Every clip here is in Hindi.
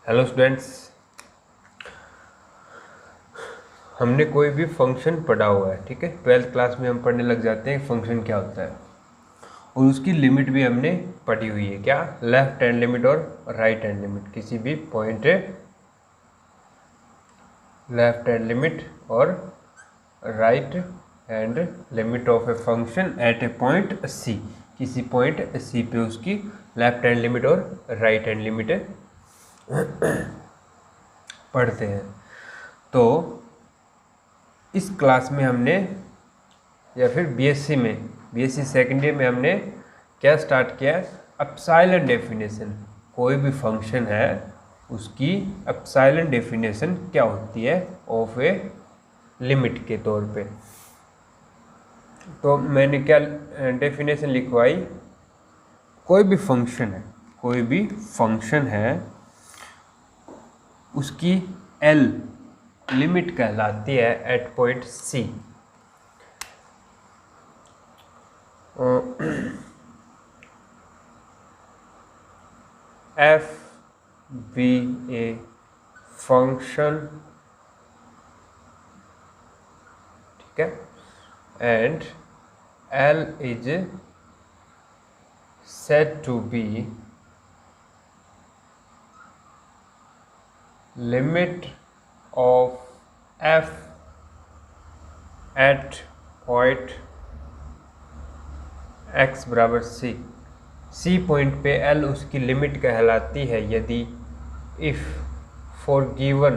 हेलो स्टूडेंट्स, हमने कोई भी फंक्शन पढ़ा हुआ है, ठीक है। 12th क्लास में हम पढ़ने लग जाते हैं फंक्शन क्या होता है, और उसकी लिमिट भी हमने पढ़ी हुई है। क्या? लेफ्ट हैंड लिमिट और राइट हैंड लिमिट। किसी भी पॉइंट लेफ्ट हैंड लिमिट और right hand limit of a function at a point C. किसी पॉइंट सी पे उसकी लेफ्ट हैंड लिमिट और राइट हैंड लिमिट पढ़ते हैं। तो इस क्लास में हमने, या फिर बीएससी सेकेंड ईयर में हमने क्या स्टार्ट किया? Epsilon definition. कोई भी फंक्शन है उसकी एप्सिलॉन डेफिनेशन क्या होती है ऑफ ए लिमिट के तौर पे। तो मैंने क्या डेफिनेशन लिखवाई? कोई भी फंक्शन है उसकी एल लिमिट कहलाती है at point C. F be a function, ठीक है, and L is said to be limit of f at point x बराबर सी पॉइंट पे l उसकी लिमिट कहलाती है यदि if for given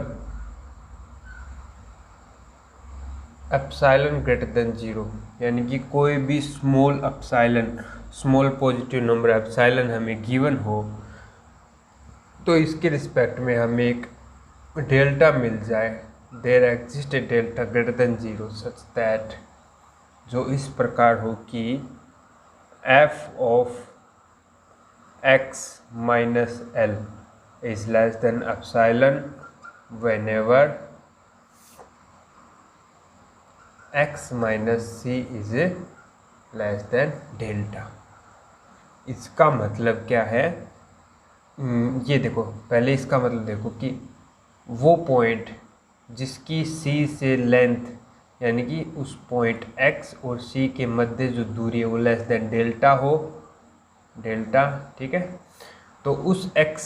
epsilon greater than 0, यानी कि कोई भी स्मॉल पॉजिटिव नंबर एप्सिलॉन हमें गिवन हो, तो इसके रिस्पेक्ट में हमें एक डेल्टा मिल जाए। There exist a delta greater than 0 such that, जो इस प्रकार हो कि F of X minus L is less than epsilon whenever x minus C is less than delta. इसका मतलब क्या है? ये देखो, पहले इसका मतलब देखो कि वो पॉइंट जिसकी c से लेंथ, यानी कि उस पॉइंट x और c के मध्य जो दूरी है वो लेस देन डेल्टा हो, डेल्टा, ठीक है। तो उस x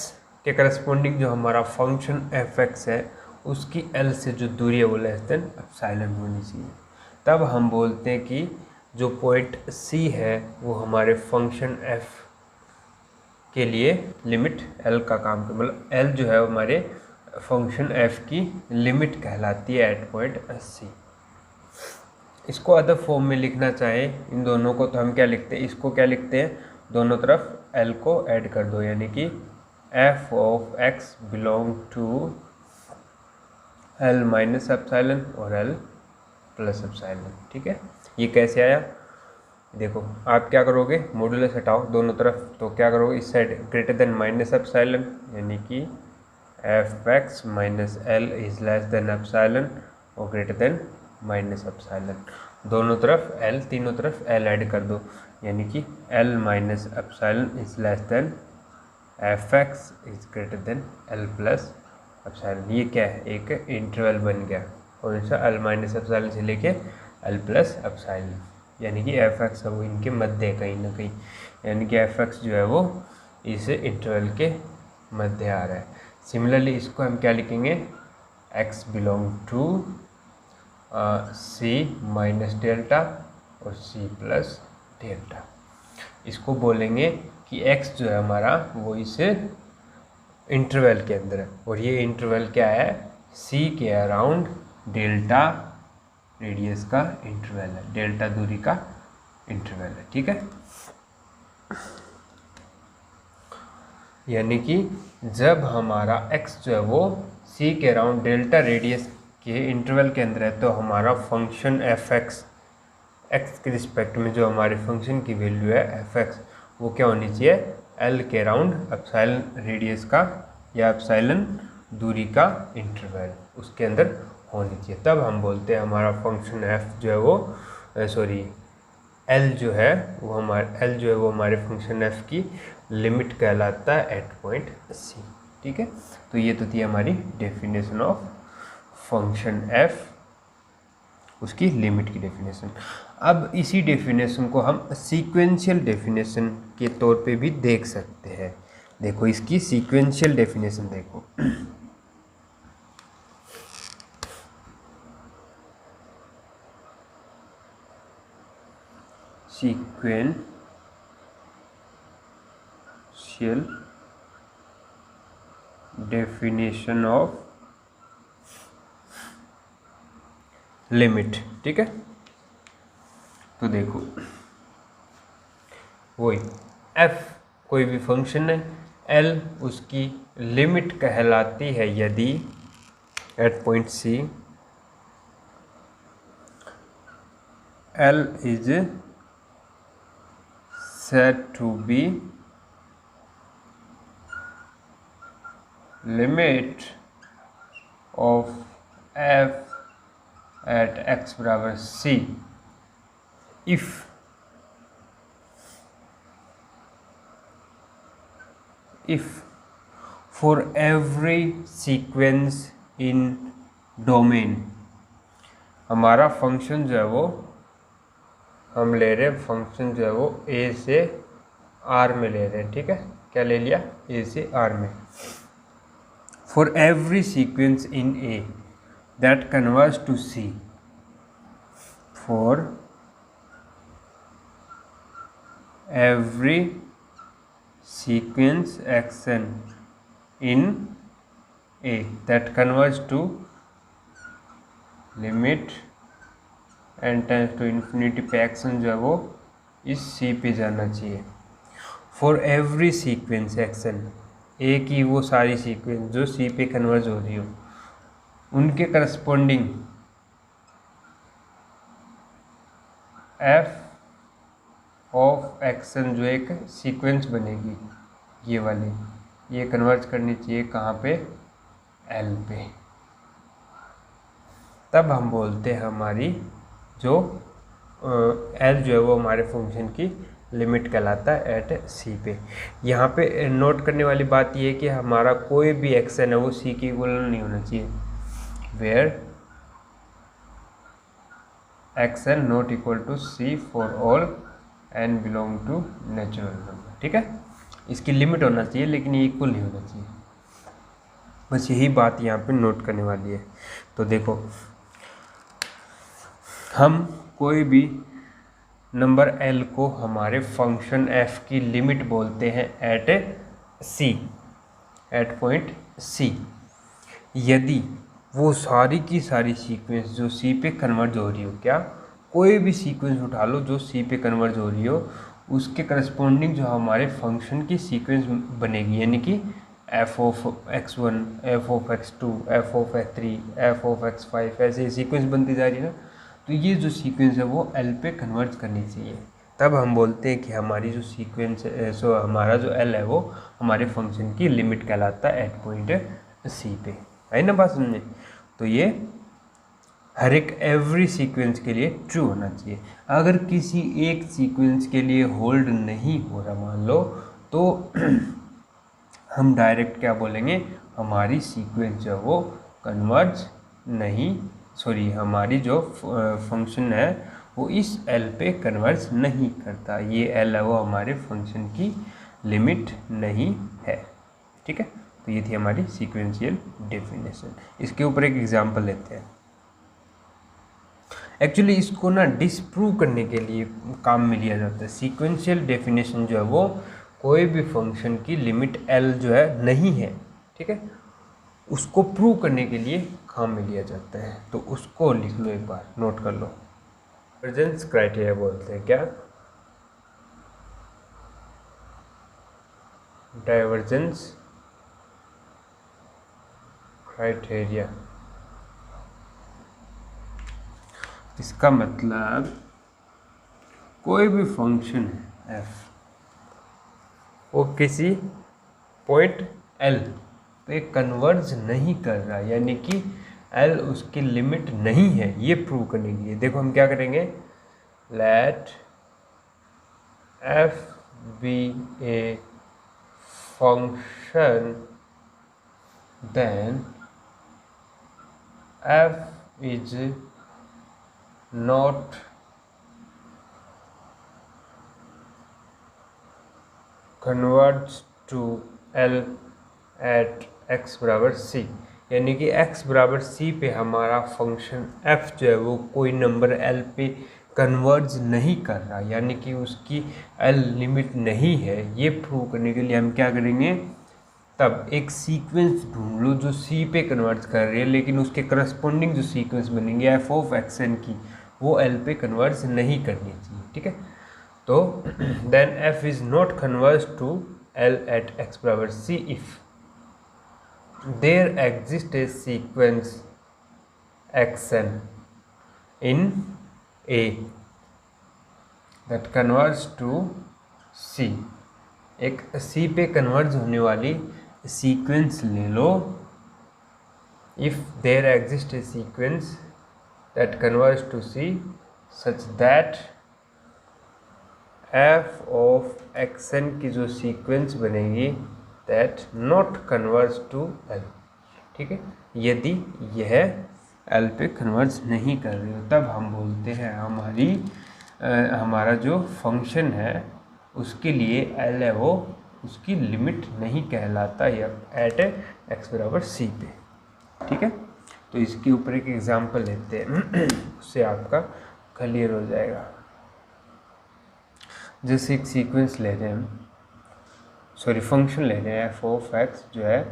के करस्पॉन्डिंग जो हमारा फंक्शन fx है उसकी l से जो दूरी है वो लेस देन एप्सिलॉन होनी चाहिए। तब हम बोलते हैं कि जो पॉइंट C है वो हमारे फंक्शन f के लिए लिमिट L का काम कर, मतलब L जो है हमारे फंक्शन f की लिमिट कहलाती है एट पॉइंट C। इसको अदर फॉर्म में लिखना चाहे इन दोनों को, तो हम क्या लिखते हैं? इसको क्या लिखते हैं? दोनों तरफ L को ऐड कर दो, यानी कि f of x belong to L minus epsilon और L प्लस एप्सिलॉन, ठीक है। ये कैसे आया? देखो, आप क्या करोगे? मॉडुलस हटाओ दोनों तरफ, तो क्या करोगे? इस side greater than minus epsilon, यानी कि F x minus L is less than epsilon और ग्रेटर देन माइनस एप्सिलॉन। दोनों तरफ एल, तीनों तरफ एल ऐड कर दो, यानी कि L minus epsilon is less then F x is greater than L plus epsilon. ये क्या है? एक इंटरवल बन गया, और इनसे एल माइनस एप्सिलॉन से लेके एल प्लस एप्सिलॉन, यानी कि एफ एक्स है वो इनके मध्य है कहीं ना कहीं, यानी कि एफ एक्स जो है वो इस इंटरवल के मध्य आ रहा है। सिमिलरली इसको हम क्या लिखेंगे? X belong to C minus delta और सी प्लस डेल्टा। इसको बोलेंगे कि एक्स जो है हमारा वो इस इंटरवल के अंदर है, और ये इंटरवल क्या है? सी के अराउंड डेल्टा रेडियस का इंटरवल है, डेल्टा दूरी का इंटरवल है, ठीक है। यानी कि जब हमारा x जो है वो c के अराउंड डेल्टा रेडियस के इंटरवल के अंदर है, तो हमारा फंक्शन fx, x के रिस्पेक्ट में जो हमारे फंक्शन की वैल्यू है fx, वो क्या होनी चाहिए? l के अराउंड एप्सिलॉन रेडियस का या एप्सिलॉन दूरी का इंटरवल उसके अंदर होनी चाहिए। तब हम बोलते हैं हमारा फंक्शन f जो है वो L जो है वो हमारे फंक्शन f की लिमिट कहलाता है एट पॉइंट C। ठीक है। तो ये तो थी हमारी डेफिनेशन ऑफ फंक्शन एफ, उसकी लिमिट की डेफिनेशन। अब इसी डेफिनेशन को हम सीक्वेंशियल डेफिनेशन के तौर पे भी देख सकते हैं। देखो इसकी सीक्वेंशियल डेफिनेशन देखो, सीक्वेंशियल डेफिनेशन ऑफ लिमिट, ठीक है। तो देखो वही f कोई भी फंक्शन है, l उसकी लिमिट कहलाती है यदि at point C l is said to be limit of f at x बराबर C if for every sequence in domain, हमारा फंक्शन जो है वो हम ले रहे हैं, फंक्शन जो है वो a से r में ले रहे हैं, ठीक है। क्या ले लिया? a से r में। for every sequence in a that converges to C, for every sequence xn in a that converges to limit n tends to infinity पे एक्शन जो है वो इस C पे जाना चाहिए। फॉर एवरी सीक्वेंस एक्शन, ए की वो सारी सीक्वेंस जो C पे कन्वर्ज हो रही हो, उनके करस्पॉन्डिंग f ऑफ एक्शन जो एक सीक्वेंस बनेगी, ये वाली, ये कन्वर्ज करनी चाहिए कहाँ पे? L पे। तब हम बोलते हैं हमारी जो L जो है वो हमारे फंक्शन की लिमिट कहलाता है एट C पे। यहाँ पे नोट करने वाली बात ये है कि हमारा कोई भी एक्शन है वो C की इक्वल नहीं होना चाहिए, where x n not equal to C for all n belong to natural number, ठीक है। इसकी लिमिट होना चाहिए लेकिन ये इक्वल नहीं होना चाहिए, बस यही बात यहाँ पे नोट करने वाली है। तो देखो हम कोई भी नंबर L को हमारे फंक्शन f की लिमिट बोलते हैं at C, at point C, यदि वो सारी की सारी सीक्वेंस जो C पे कन्वर्ज हो रही हो, क्या कोई भी सीक्वेंस उठा लो जो C पे कन्वर्ज हो रही हो, उसके करस्पॉन्डिंग जो हमारे फंक्शन की सीक्वेंस बनेगी, यानी कि f of x1, f of x2, f of x3, f of x5, ऐसे सीक्वेंस बनती जा रही है ना। तो ये जो सीक्वेंस है वो L पे कन्वर्ज करनी चाहिए, तब हम बोलते हैं कि हमारी जो सीक्वेंस है, हमारा जो L है वो हमारे फंक्शन की लिमिट कहलाता है एट पॉइंट C पे, है ना बात समझे। तो ये हर एक एवरी सीक्वेंस के लिए ट्रू होना चाहिए। अगर किसी एक सीक्वेंस के लिए होल्ड नहीं हो रहा मान लो, तो हम डायरेक्ट क्या बोलेंगे, हमारी सीक्वेंस जो वो कन्वर्ज नहीं, सॉरी हमारी जो फंक्शन है वो इस L पे कन्वर्ज नहीं करता, ये L है वो हमारे फंक्शन की लिमिट नहीं है, ठीक है। तो ये थी हमारी सीक्वेंशियल डेफिनेशन। इसके ऊपर एक एग्जांपल लेते हैं। एक्चुअली इसको ना डिसप्रूव करने के लिए काम में लिया जाता है। सीक्वेंशियल डेफिनेशन जो है वो कोई भी फंक्शन की लिमिट L जो है नहीं है, ठीक है, उसको प्रूव करने के लिए काम में लिया जाता है। तो उसको लिख लो, एक बार नोट कर लो। डाइवर्जेंस क्राइटेरिया बोलते हैं, क्या? डाइवर्जेंस क्राइटेरिया, इसका मतलब कोई भी फंक्शन है f, वो किसी पॉइंट L पे कन्वर्ज नहीं कर रहा, यानी कि L उसकी लिमिट नहीं है, ये प्रूव करने के लिए देखो हम क्या करेंगे, let f be a function then f is not converges to L at x बराबर c, यानी कि x बराबर c पे हमारा फंक्शन f जो है वो कोई नंबर L पे कन्वर्ज नहीं कर रहा, यानी कि उसकी L लिमिट नहीं है। ये प्रूव करने के लिए हम क्या करेंगे, तब एक सीक्वेंस ढूंढ लो जो c पे कन्वर्ज कर रही है, लेकिन उसके करस्पॉन्डिंग जो सीक्वेंस बनेंगे f ऑफ xn की वो L पे कन्वर्ज नहीं करनी चाहिए, ठीक है। तो then f is not converge to L at x बराबर c if there exist a sequence xn in A that converge to c। एक c पे कन्वर्ज होने वाली सीक्वेंस ले लो। If there exist a sequence that converge to c such that f of xn की जो सीक्वेंस बनेगी that not converge to L, ठीक है। यदि यह L पे कन्वर्ज नहीं कर रही हो तब हम बोलते हैं हमारा जो फंक्शन है उसके लिए L है वो उसकी लिमिट नहीं कहलाता या एट x बराबर c पे, ठीक है। तो इसके ऊपर एक एग्जांपल लेते हैं उससे आपका क्लियर हो जाएगा। जैसे एक सीक्वेंस ले रहे हैं हम, सॉरी फंक्शन ले रहे हैं f ऑफ x जो है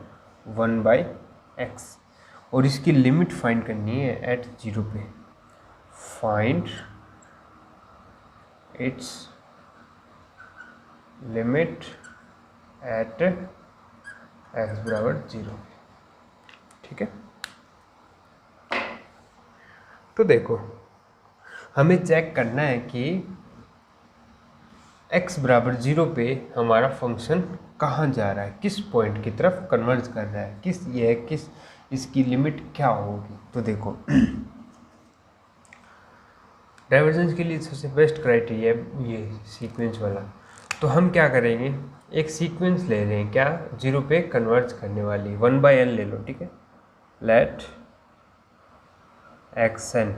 1/x और इसकी लिमिट फाइंड करनी है एट 0 पे। Find its limit at x बराबर 0, ठीक है। तो देखो हमें चेक करना है कि x बराबर 0 पे हमारा फंक्शन कहाँ जा रहा है, किस पॉइंट की तरफ कन्वर्ज कर रहा है, किस इसकी लिमिट क्या होगी। तो देखो डाइवर्जेंस के लिए सबसे बेस्ट क्राइटेरिया ये सीक्वेंस वाला। तो हम क्या करेंगे, एक सीक्वेंस ले रहे हैं क्या 0 पे कन्वर्ज करने वाली 1/n ले लो, ठीक है। Let xn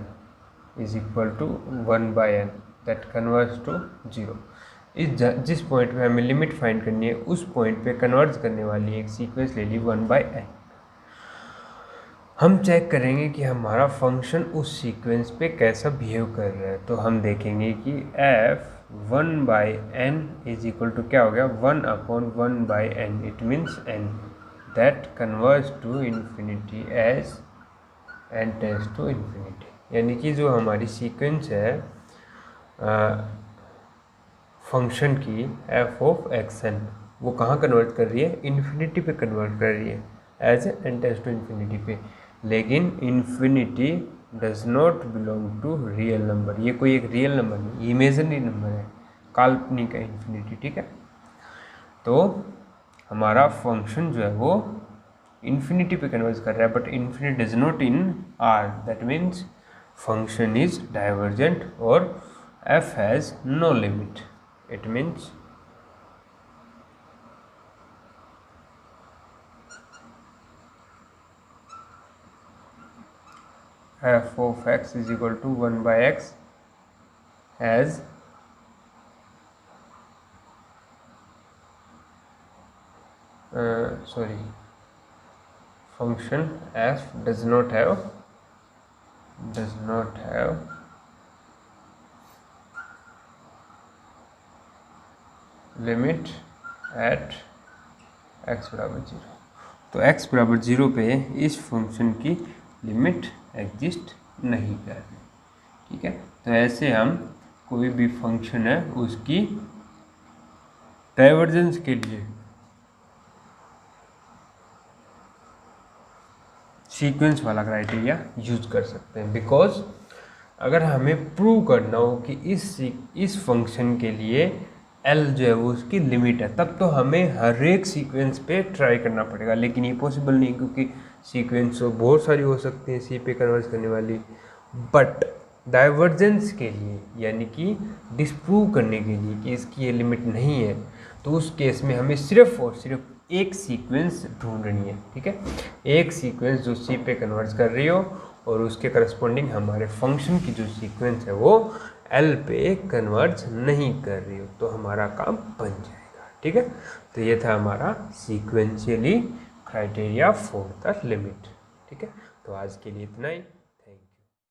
is equal to 1/n that converge to 0। जिस पॉइंट पे हमें लिमिट फाइंड करनी है उस पॉइंट पे कन्वर्ज करने वाली एक सीक्वेंस ले ली 1/n। हम चेक करेंगे कि हमारा फंक्शन उस सीक्वेंस पे कैसा बिहेव कर रहा है। तो हम देखेंगे कि f 1/n is equal to क्या हो गया 1/1/n, it means n that converge to infinity as n tends to infinity. यानी कि जो हमारी सीक्वेंस है फंक्शन की f ऑफ xn वो कहाँ कन्वर्ट कर रही है, इन्फिनिटी पे कन्वर्ट कर रही है as n tends to infinity पे। लेकिन infinity does not belong to real number, ये कोई एक रियल नंबर नहीं, इमेजिनरी नंबर है, काल्पनिक है इन्फिनिटी, ठीक है। तो हमारा फंक्शन जो है वो इन्फिनिटी पे कन्वर्ट कर रहा है, but infinity does not in R, that means function is divergent और f has no limit. It means f of x is equal to 1/x has function f does not have limit at x बराबर 0। तो x बराबर 0 पे इस फंक्शन की लिमिट एग्जिस्ट नहीं कर रही, ठीक है। तो ऐसे हम कोई भी फंक्शन है उसकी डाइवर्जेंस के लिए सीक्वेंस वाला क्राइटेरिया यूज कर सकते हैं। बिकॉज अगर हमें प्रूव करना हो कि इस फंक्शन के लिए L जो है वो उसकी लिमिट है, तब तो हमें हर एक सीक्वेंस पे ट्राई करना पड़ेगा। लेकिन ये पॉसिबल नहीं क्योंकि सीक्वेंस तो बहुत सारी हो सकती हैं सी पे कन्वर्ज करने वाली। बट डाइवर्जेंस के लिए यानी कि डिस्प्रूव करने के लिए कि इसकी ये लिमिट नहीं है, तो उस केस में हमें सिर्फ और सिर्फ एक सीक्वेंस ढूंढनी है, ठीक है। एक सीक्वेंस जो सी पे कन्वर्ट कर रही हो और उसके करस्पॉन्डिंग हमारे फंक्शन की जो सीक्वेंस है वो एल पे कन्वर्ज नहीं कर रही हो, तो हमारा काम बन जाएगा, ठीक है। तो ये था हमारा sequentially criteria for the limit, ठीक है। तो आज के लिए इतना ही।